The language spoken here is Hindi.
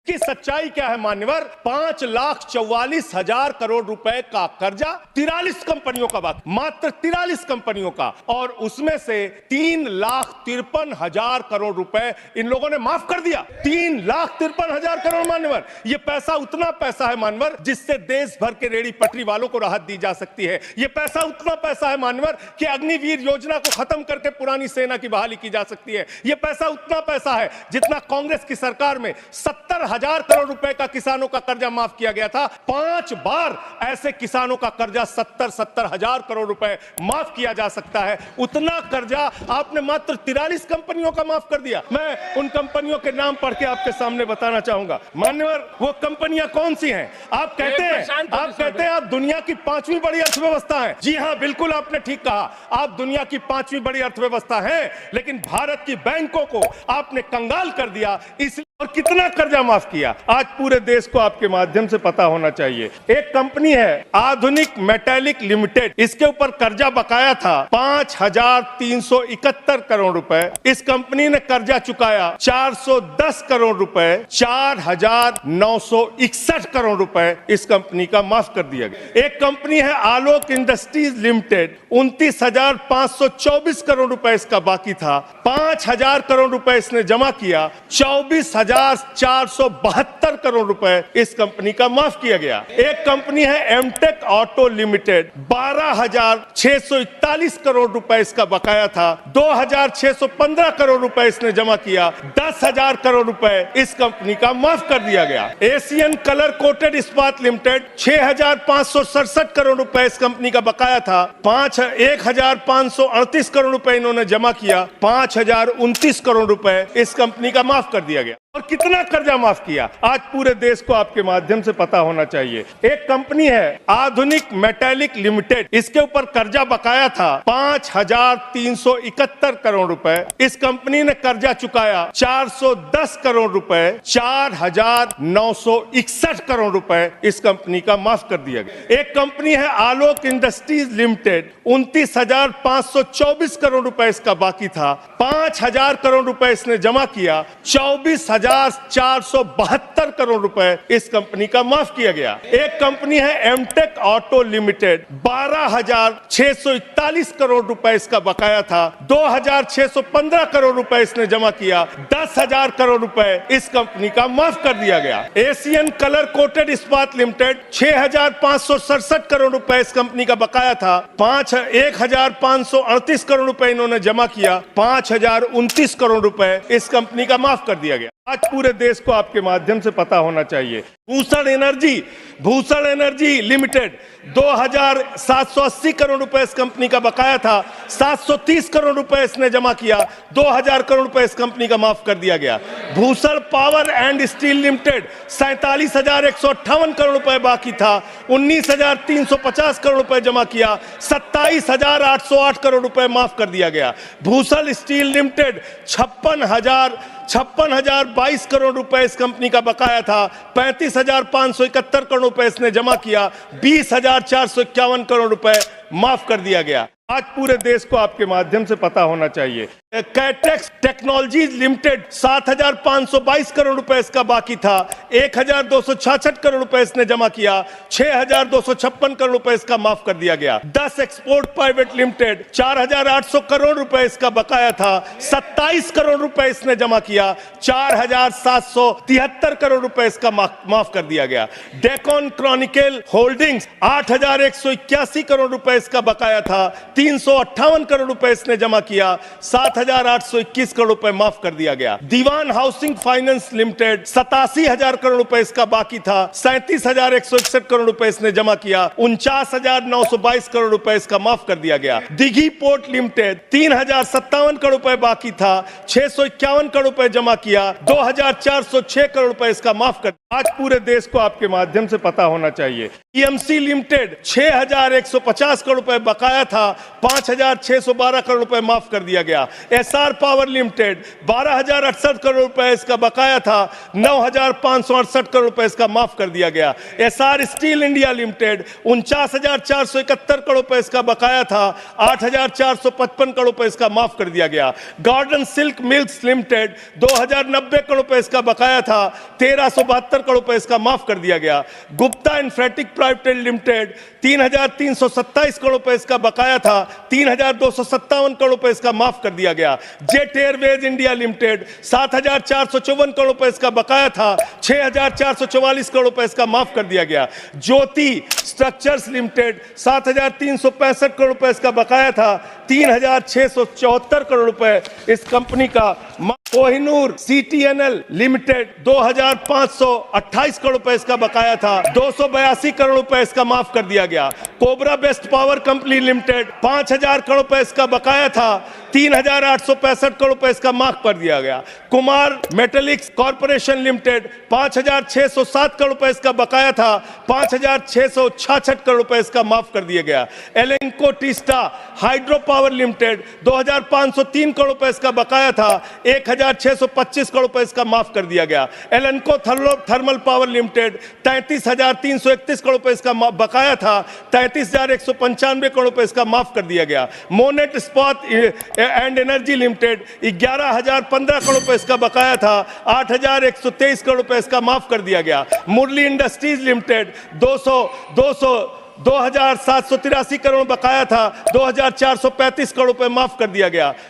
कि सच्चाई क्या है मान्यवर? 5,44,000 करोड़ रुपए का कर्जा 43 कंपनियों का बात, मात्र 43 कंपनियों का, और उसमें से 3,53,000 करोड़ रुपए इन लोगों ने माफ कर दिया। 3,53,000 करोड़ मान्यवर, ये पैसा उतना पैसा है मान्यवर जिससे देश भर के रेहड़ी पटरी वालों को राहत दी जा सकती है। ये पैसा उतना पैसा है मान्यवर कि अग्निवीर योजना को खत्म करके पुरानी सेना की बहाली की जा सकती है। ये पैसा उतना पैसा है जितना कांग्रेस की सरकार में 70,000 करोड़ रुपए का किसानों का कर्जा माफ किया गया था। 5 बार ऐसे किसानों का कर्जा 70,000 करोड़ रुपए माफ किया जा सकता है। उतना कर्जा आपने मात्र 43 कंपनियों का माफ कर दिया। मैं उन कंपनियों के नाम पढ़ के आपके सामने बताना चाहूंगा मान्यवर। वो कंपनियां कौन सी हैं? आप कहते हैं आप दुनिया की 5वीं बड़ी अर्थव्यवस्था है। जी हां, बिल्कुल आपने ठीक कहा, आप दुनिया की 5वीं बड़ी अर्थव्यवस्था है, लेकिन भारत की बैंकों को आपने कंगाल कर दिया। इसलिए और कितना कर्जा माफ किया आज पूरे देश को आपके माध्यम से पता होना चाहिए। एक कंपनी है आधुनिक मेटालिक लिमिटेड, इसके ऊपर कर्जा बकाया था 5,371 करोड़ रुपए। इस कंपनी ने कर्जा चुकाया 410 करोड़ रुपए, 4,961 करोड़ रुपए इस कंपनी का माफ कर दिया गया। एक कंपनी है आलोक इंडस्ट्रीज लिमिटेड, 29,524 करोड़ रुपए इसका बाकी था, 5,000 करोड़ रुपए इसने जमा किया, 24,472 करोड़ रुपए इस कंपनी का माफ किया गया। एक कंपनी है एमटेक ऑटो लिमिटेड, 12,641 करोड़ रुपए इसका बकाया था, 2,615 करोड़ रुपए इसने जमा किया, 10,000 करोड़ रुपए इस कंपनी का माफ कर दिया गया। एशियन कलर कोटेड इस्पात लिमिटेड, 6,567 करोड़ रुपए इस कंपनी का बकाया था, 1,538 करोड़ रुपए इन्होंने जमा किया, 5,029 करोड़ रुपए इस कंपनी का माफ कर दिया गया। और कितना कर्जा माफ किया आज पूरे देश को आपके माध्यम से पता होना चाहिए। एक कंपनी है आधुनिक मेटालिक लिमिटेड, इसके ऊपर कर्जा बकाया था 5,371 करोड़ रुपए। इस कंपनी ने कर्जा चुकाया 410 करोड़ रुपए, 4,961 करोड़ रुपए इस कंपनी का माफ कर दिया गया। एक कंपनी है आलोक इंडस्ट्रीज लिमिटेड, 29,524 करोड़ रुपए इसका बाकी था, 5,000 करोड़ रुपए इसने जमा किया, 24,472 करोड़ रुपए इस कंपनी का माफ किया गया। एक कंपनी है एमटेक ऑटो लिमिटेड, 12,641 करोड़ रुपए इसका बकाया था, 2,615 करोड़ रुपए इसने जमा किया, 10,000 करोड़ रुपए इस कंपनी का माफ कर दिया गया। एशियन कलर कोटेड इस्पात लिमिटेड, 6,567 करोड़ रुपए इस कंपनी का बकाया था, 1,538 करोड़ रुपए इन्होंने जमा किया, 5,029 करोड़ रुपए इस कंपनी का माफ कर दिया गया। आज पूरे देश को आपके माध्यम से पता होना चाहिए। भूषण एनर्जी लिमिटेड, 2,780 करोड़ रुपए इस कंपनी का बकाया था, 730 करोड़ रुपए इसने जमा किया, 2,000 करोड़ रुपए इस कंपनी का माफ कर दिया गया। Bhushan power and steel limited, 47,158 crore रुपए बाकी था, 19,350 करोड़ रुपए जमा किया, 27,808 करोड़ रुपए माफ कर दिया गया। भूषण स्टील लिमिटेड, 56,022 करोड़ रुपए इस कंपनी का बकाया था, 35,571 करोड़ रुपए इसने जमा किया, 20,451 करोड़ रुपए माफ कर दिया गया। आज पूरे देश को आपके माध्यम से पता होना चाहिए। कैटेक्स टेक्नोलॉजीज लिमिटेड, 7,522 करोड़ रुपए इसका बाकी था, 1,266 करोड़ रुपए इसने जमा किया, 6,256 करोड़ रुपए इसका माफ कर दिया गया। 10 एक्सपोर्ट प्राइवेट लिमिटेड, 4,800 करोड़ रुपए इसका बकाया था, 27 करोड़ रुपए इसने जमा किया, 4,773 करोड़ रुपए इसका माफ कर दिया गया। डेकन क्रॉनिकल होल्डिंग्स, 8,181 करोड़ रुपए इसका बकाया था, 358 करोड़ रुपए इसने जमा किया, 7,821 करोड़ रुपए माफ कर दिया गया। दीवान हाउसिंग फाइनेंस लिमिटेड, 87,000 करोड़ रुपए इसका बाकी था, 37,161 करोड़ रुपए इसने जमा किया, 49,922 करोड़ रुपए इसका माफ कर दिया गया। दिघी पोर्ट लिमिटेड, 3,057 करोड़ रुपए बाकी था, 651 करोड़ रुपए जमा किया, 2,406 करोड़ रुपए इसका माफ कर। आज पूरे देश को आपके माध्यम से पता होना चाहिए। ईएमसी लिमिटेड, 6,150 करोड़ रुपए बकाया था, 5,612 करोड़ रुपए माफ कर दिया गया। एसआर पावर लिमिटेड 12,068 करोड़ रुपए इसका बकाया था, 9,568 करोड़ रुपए इसका माफ कर दिया गया। SR steel India limited 49,471 crore रुपए इसका बकाया था, 8,455 करोड़ रुपए इसका माफ कर दिया गया। Gordon Silk Mills Limited 2,090 crore रुपए इसका बकाया था, 1,372 करोड़ रुपए इसका माफ कर दिया गया। गुप्ता इन्फेटिक प्राइवेट लिमिटेड 3,327 करोड़ रुपए इसका बकाया था, 3,257 करोड़ रुपए इसका माफ कर दिया गया। Jet Airways India limited 7,454 crore रुपए इसका बकाया था, 6,444 करोड़ रुपए इसका माफ कर दिया गया। ज्योति स्ट्रक्चर्स लिमिटेड 7,365 करोड़ रुपए इसका बकाया था, 3,674 करोड़ रुपए इस कंपनी का। कोहिनूर सीटीएनएल लिमिटेड 2,528 करोड़ रुपए इसका बकाया था, 282 करोड़ रुपए इसका माफ कर दिया गया। Cobra best power company limited 5,000 crore रुपए इसका बकाया था, 3,865 करोड़ रुपए इसका माफ कर दिया गया। Kumar metallics corporation limited 5,607 crore रुपए इसका बकाया था, 5,666 करोड़ रुपए इसका माफ कर दिया गया। Lanco Teesta hydro power limited 2,503 crore रुपए इसका बकाया था, 1,625 करोड़ रुपए इसका माफ कर दिया गया। एलेंको थर्मल पावर लिमिटेड 33,331 करोड़ रुपए इसका बकाया था, 33,195 करोड़ रुपए इसका माफ कर दिया गया। Monnet Ispat and Energy Limited 11,015 crore रुपए इसका बकाया था, 8,123 करोड़ रुपए इसका माफ कर दिया गया। मुरली इंडस्ट्रीज लिमिटेड 2,783 करोड़ बकाया था, 2,435 करोड़ रुपए माफ कर दिया गया।